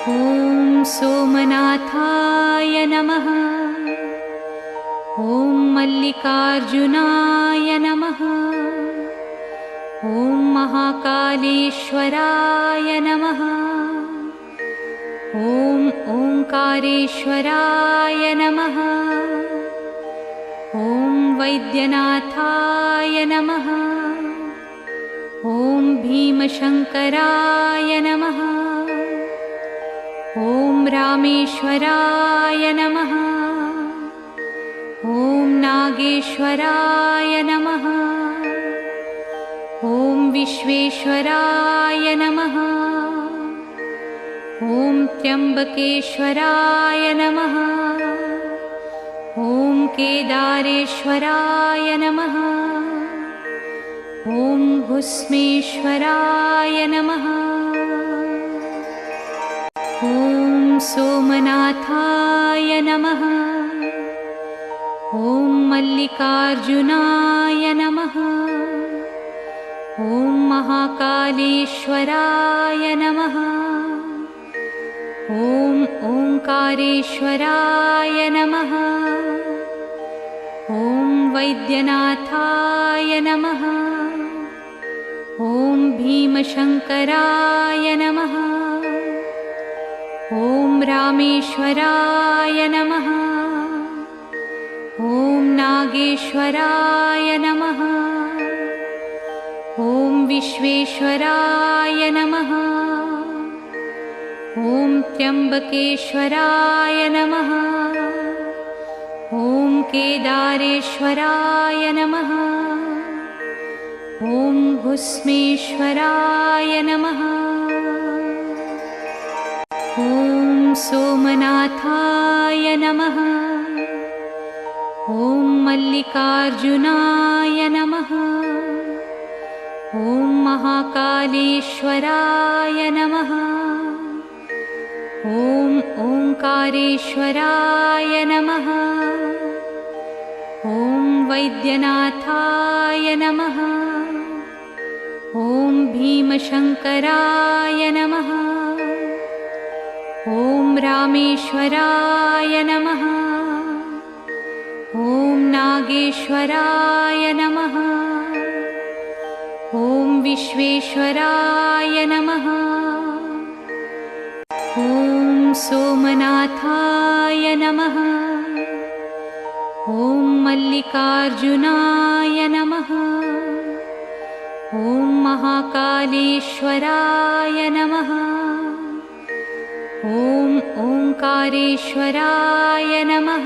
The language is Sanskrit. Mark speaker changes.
Speaker 1: ॐ सोमनाथाय नमः। ॐ मल्लिकार्जुनाय नमः। ॐ महाकालेश्वराय नमः। ॐ ओंकारेश्वराय नमः। ॐ वैद्यनाथाय नमः। ॐ भीमशंकराय नमः। ॐ रामेश्वराय नमः। ॐ नागेश्वराय नमः। ॐ विश्वेश्वराय नमः। ॐ त्र्यंबकेश्वराय नमः। ॐ केदारेश्वराय नमः। ॐ भुस्मेश्वराय नमः। ॐ सोमनाथाय नमः। ॐ मल्लिकार्जुनाय नमः। ॐ महाकालेश्वराय नमः। ॐ ओंकारेश्वराय नमः। ॐ वैद्यनाथाय नमः। ॐ भीमशंकराय नमः। ॐ रामेश्वराय नमः। ॐ नागेश्वराय नमः। ॐ विश्वेश्वराय नमः। ॐ त्र्यंबकेश्वराय नमः। ॐ केदारेश्वराय नमः। ॐ भुस्मेश्वराय नमः। ॐ सोमनाथाय नमः। ॐ मल्लिकार्जुनाय नमः। ॐ महाकालेश्वराय नमः। ॐ ओंकारेश्वराय नमः। ॐ वैद्यनाथाय नमः। ॐ भीमशंकराय नमः। ॐ रामेश्वराय नमः। ॐ नागेश्वराय नमः। ॐ विश्वेश्वराय नमः। ॐ सोमनाथाय नमः। ॐ मल्लिकार्जुनाय नमः। ॐ महाकालेश्वराय नमः। ॐ ओंकारेश्वराय नमः।